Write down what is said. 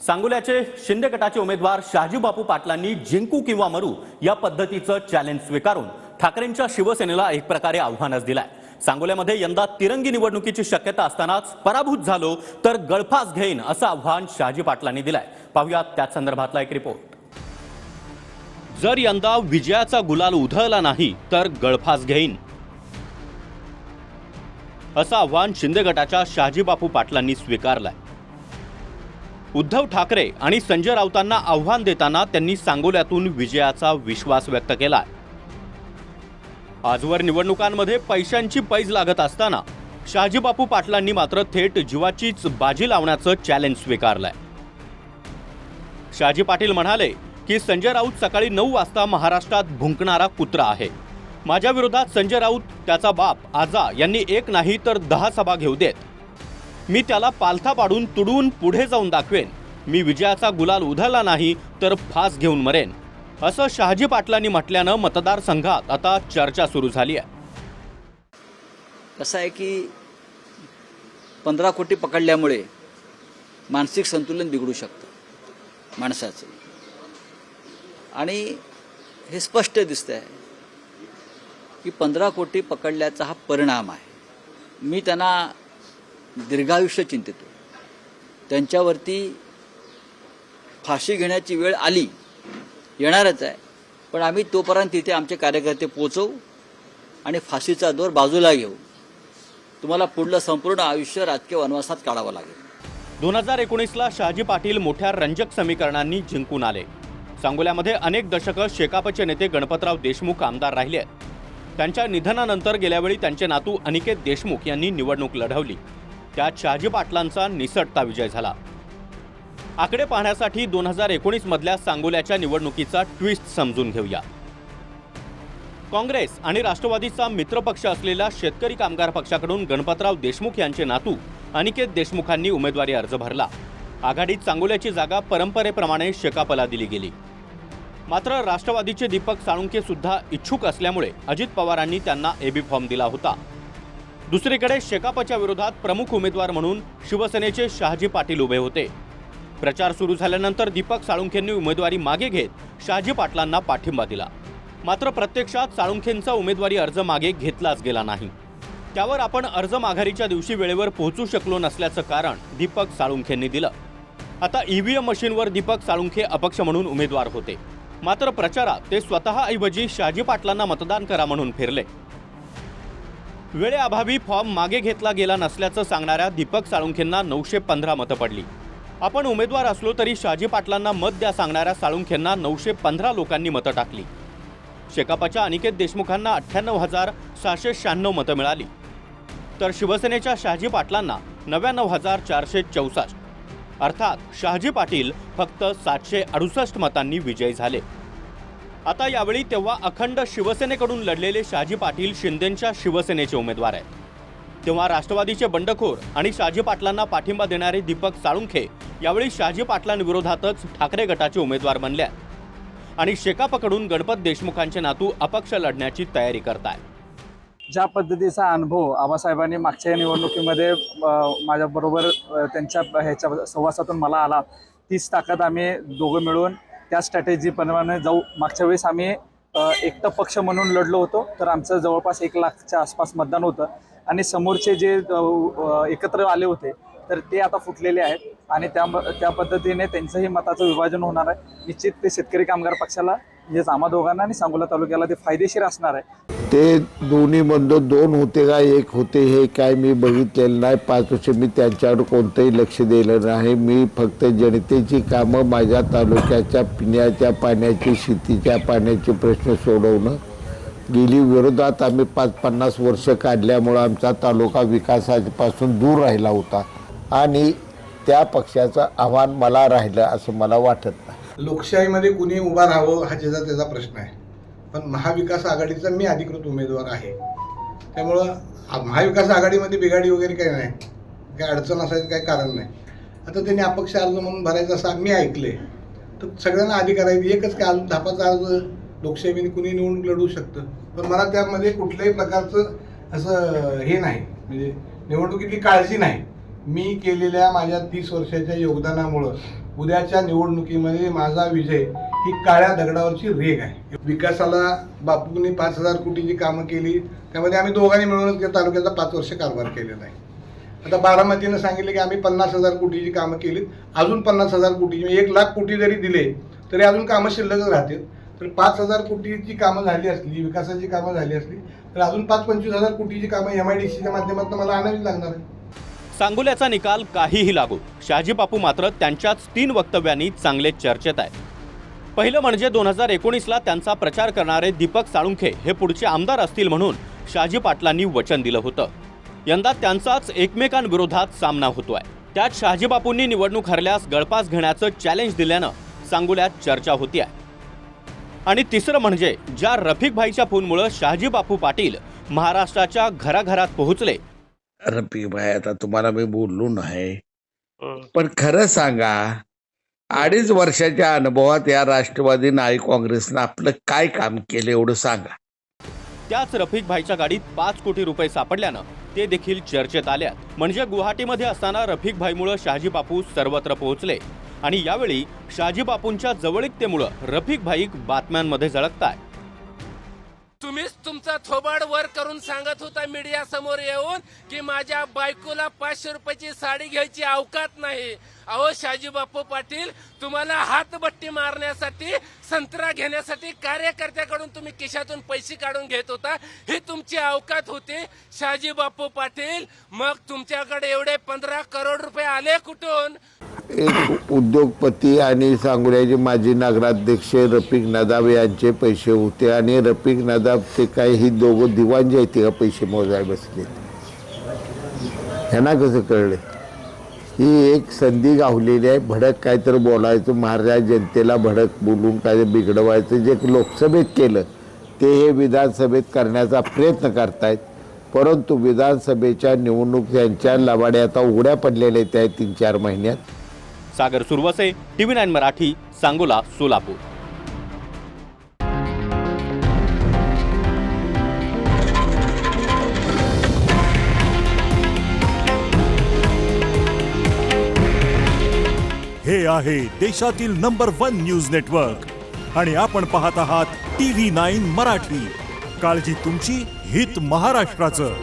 सांगोल्याचे शिंदे गटाचे उमेदवार शहाजी बापू पाटलांनी जिंकू किंवा मरू या पद्धतीचं चॅलेंज स्वीकारून ठाकरेंच्या शिवसेनेला एक प्रकारे आव्हानच दिलंय। सांगोल्यामध्ये यंदा तिरंगी निवडणुकीची शक्यता असतानाच पराभूत झालो तर गळफास घेईन असं आव्हान शहाजी पाटलांनी दिलंय। पाहूयात त्या संदर्भातला एक रिपोर्ट। जर यंदा विजयाचा गुलाल उधळला नाही तर गळफास घेईन असं आव्हान शिंदे गटाच्या शहाजी बापू पाटलांनी स्वीकारलंय। उद्धव ठाकरे आणि संजय राऊतांना आव्हान देताना त्यांनी सांगोल्यातून विजयाचा विश्वास व्यक्त केलाय। आजवर निवडणुकांमध्ये पैशांची पैज लागत असताना शहाजी बापू पाटलांनी मात्र थेट जीवाचीच बाजी लावण्याचं चॅलेंज स्वीकारलंय। शहाजी पाटील म्हणाले की संजय राऊत सकाळी 9 वाजता महाराष्ट्रात भुंकणारा कुत्रा आहे। माझ्या विरोधात संजय राऊत, त्याचा बाप आजा यांनी एक नाही तर 10 सभा घेऊ देत। मी त्याला पालथा पाडून तुडून पुढे जाऊन दाखवेन। मी विजयाचा गुलाल उधळला नाही तर फास घेऊन मरेन असं शहाजी पाटलांनी म्हटल्यानं मतदारसंघात आता चर्चा सुरू झाली आहे। कसं आहे की 15 कोटी पकडल्यामुळे मानसिक संतुलन बिघडू शकतं माणसाचं, आणि हे स्पष्ट दिसतंय की 15 कोटी पकडल्याचा हा परिणाम आहे। मी त्यांना दीर्घायुष्य चिंतितो। त्यांच्यावरती फाशी घेण्याची वेळ आली, येणारच आहे, पण आम्ही तोपर्यंत तिथे आमचे कार्यकर्ते पोहोचवू आणि फाशीचा दोर बाजूला घेऊ। तुम्हाला पुढलं संपूर्ण आयुष्य राजकीय वनवासात काढावं लागेल। 2019ला शहाजी पाटील मोठ्या रंजक समीकरणांनी जिंकून आले। सांगोल्यामध्ये अनेक दशकं शेकापचे नेते गणपतराव देशमुख आमदार राहिले आहेत। त्यांच्या निधनानंतर गेल्यावेळी त्यांचे नातू अनिकेत देशमुख यांनी निवडणूक लढवली। त्यात शहाजी पाटलांचा निसटता विजय झाला। आकडे पाहण्यासाठी 2019 मधल्या सांगोल्याच्या निवडणुकीचा ट्विस्ट समजून घेऊया। काँग्रेस आणि राष्ट्रवादीचा मित्रपक्ष असलेला शेतकरी कामगार पक्षाकडून गणपतराव देशमुख यांचे नातू अनिकेत देशमुखांनी उमेदवारी अर्ज भरला। आघाडीत सांगोल्याची जागा परंपरेप्रमाणे शेकापला दिली गेली। मात्र राष्ट्रवादीचे दीपक साळुंखे सुद्धा इच्छुक असल्यामुळे अजित पवारांनी त्यांना एबी फॉर्म दिला होता। दुसरीकडे शेकापच्या विरोधात प्रमुख उमेदवार म्हणून शिवसेनेचे शहाजी पाटील उभे होते। प्रचार सुरू झाल्यानंतर दीपक साळुंखेंनी उमेदवारी मागे घेत शहाजी पाटलांना पाठिंबा दिला। मात्र प्रत्यक्षात साळुंखेंचा उमेदवारी अर्ज मागे घेतलाच गेला नाही। त्यावर आपण अर्ज माघारीच्या दिवशी वेळेवर पोहोचू शकलो नसल्याचं कारण दीपक साळुंखेंनी दिलं। आता ईव्हीएम मशीनवर दीपक साळुंखे अपक्ष म्हणून उमेदवार होते, मात्र प्रचारात ते स्वतःऐवजी शहाजी पाटलांना मतदान करा म्हणून फिरले। वेळेअभावी फॉर्म मागे घेतला गेला नसल्याचं सांगणाऱ्या दीपक साळुंखेंना 915 मतं पडली। आपण उमेदवार असलो तरी शहाजी पाटलांना मत द्या सांगणाऱ्या साळुंखेंना 915 लोकांनी मतं टाकली। शेकापच्या अनिकेत देशमुखांना 98,696 मतं मिळाली, तर शिवसेनेच्या शहाजी पाटलांना 99,464, अर्थात शहाजी पाटील फक्त 768 मतांनी विजयी झाले। आता यावेळी तेव्हा अखंड शिवसेनेकडून लढलेले शहाजी पाटील शिंदेंच्या शिवसेनेचे उमेदवार आहेत, तेव्हा राष्ट्रवादीचे बंडखोर आणि शहाजी पाटलांना पाठिंबा देणारे दीपक साळुंखे यावेळी शहाजी पाटलांविरोधातच ठाकरे गटाचे उमेदवार बनले आहेत आणि शेकापकडून गणपत देशमुखांचे नातू अपक्ष लढण्याची तयारी करतायत। ज्या पद्धतीचा अनुभव आबासाहेबांनी मागच्या निवडणुकीमध्ये माझ्याबरोबर त्यांच्या ह्याच्या सहवासातून मला आला, तीच ताकद आम्ही दोघं मिळून त्या स्ट्रॅटेजीप्रमाणे जाऊ। मागच्या वेळेस आम्ही एकटा पक्ष म्हणून लढलो होतो, तर आमचं जवळपास 1 लाखच्या आसपास मतदान होतं आणि समोरचे जे एकत्र आले होते तर ते आता फुटलेले आहेत आणि त्या पद्धतीने त्यांचंही मताचं विभाजन होणार आहे। निश्चित ते शेतकरी कामगार पक्षाला म्हणजेच आम्हा दोघांना आणि सांगोला तालुक्याला ते फायदेशीर असणार आहे। ते दोन्ही बंधू 2 होते का 1 होते हे काय मी बघितलेलं नाही। 5 वर्ष मी त्यांच्यावर कोणतंही लक्ष दिलं नाही। मी फक्त जनतेची कामं, माझ्या तालुक्याच्या पिण्याच्या पाण्याची, शेतीच्या पाण्याचे प्रश्न सोडवणं। गेली विरोधात आम्ही 50 वर्ष काढल्यामुळं आमचा तालुका विकासापासून दूर राहिला होता आणि त्या पक्षाचं आव्हान मला राहिलं असं मला वाटत नाही। लोकशाहीमध्ये कुणी उभा राहावं हा त्याचा प्रश्न आहे, पण महाविकास आघाडीचा मी अधिकृत उमेदवार आहे। त्यामुळं महाविकास आघाडीमध्ये बिघाडी वगैरे काही नाही, काही अडचण असायचं काही कारण नाही। आता त्यांनी अपक्ष अर्ज म्हणून भरायचा असं मी ऐकले, तर सगळ्यांना अधिकार आहे। एकच काय धापाचा अर्ज लोकशाहीमध्ये कुणी निवडणूक लढवू शकतं, पण मला त्यामध्ये कुठल्याही प्रकारचं असं हे नाही, म्हणजे निवडणुकीतली काळजी नाही। मी केलेल्या माझ्या 30 वर्षाच्या योगदानामुळं उद्याच्या निवडणुकीमध्ये माझा विजय ही काळ्या दगडावरची रेघ आहे. विकासाला बापूंनी 5,000 कोटीची कामं केली, त्यामध्ये आम्ही दोघांनी मिळूनच या तालुक्याचा 5 वर्ष कारभार केलेला आहे. आता बारामतीनं सांगितलं की आम्ही 50,000 कोटीची कामं केलीत, अजून 50,000 कोटीची 1,00,000 कोटी जरी दिले तरी अजून कामं शिल्लकच राहतील. तर 5,000 कोटीची कामं झाली असली, विकासाची कामं झाली असली तर अजून 25,000 कोटीची कामं MIDCच्या माध्यमातून मला आणावीच लागणार आहे. सांगोल्याचा निकाल काहीही लागो, शहाजी बापू मात्र त्यांच्याच 3 वक्तव्यांनी चांगले चर्चेत आहेत. पहिलं म्हणजे 2019ला त्यांचा प्रचार करणारे दीपक साळुंखे हे पुढचे आमदार असतील म्हणून शहाजी पाटलांनी वचन दिलं होतं. यंदा त्यांचाच एकमेकांविरोधात सामना होतोय. त्यात शहाजी बापूंनी निवडणूक हरल्यास गळपास घेण्याचं चॅलेंज दिल्यानं सांगोल्यात चर्चा होतीये. आणि तिसरं म्हणजे ज्या रफिक भाईच्या फोनमुळे शहाजी बापू पाटील महाराष्ट्राच्या घराघरात पोहोचले. रफिक भाई, आता तुम्हाला मी बोललो नाही, पण खरं सांगा, 2.5 वर्षाच्या अनुभवात या राष्ट्रवादी नाई काँग्रेसनं आपलं काय काम केलं एवढं सांगा. त्याच रफिक भाईच्या गाडीत 5 कोटी रुपये सापडल्यानं ते देखील चर्चेत आल्यात. म्हणजे गुवाहाटीमध्ये असताना रफिक भाईमुळे शहाजी बापू सर्वत्र पोहोचले आणि यावेळी शहाजी बापूंच्या जवळीकतेमुळे रफिक भाई बातम्यांमध्ये झळकताय. तुम्हीच तुमचा थोबाड वर करून सांगत होता मीडिया समोर येऊन की माझ्या बायकोला 500 रुपयाची साडी घ्यायची अवकात नाही. अहो शहाजी बापू पाटील, तुम्हाला हातबट्टी मारण्यासाठी, संत्रा घेण्यासाठी कार्यकर्त्याकडून तुम्ही खिशातून पैसे काढून घेत होता. ही तुमची अवकात होती शहाजी बापू पाटील. मग तुमच्याकडे एवढे 15 करोड रुपये आले कुठून? एक उद्योगपती आणि सांगोल्याचे माजी नगराध्यक्ष रफिक नदाब यांचे पैसे होते आणि रफिक नदाब ते काय ही दोघं दिवाण जे आहेत ते पैसे मोजाय बसले. ह्यांना कसं कळलं? ही एक संधी गावलेली आहे. भडक काय तर बोलायचं, महाराज जनतेला भडक बोलून काय बिघडवायचं, जे लोकसभेत केलं ते हे विधानसभेत करण्याचा प्रयत्न करतायत. परंतु विधानसभेच्या निवडणूक यांच्या लवाड्या आता उघड्या पडलेल्या आहेत 3-4 महिन्यात. सागर सुरवसे, TV9 मराठी, सांगोला, सोलापूर. हे आहे देशातील नंबर 1 न्यूज नेटवर्क आणि आपण पाहत आहात TV9 मराठी. काळजी तुमची, हित महाराष्ट्राचं.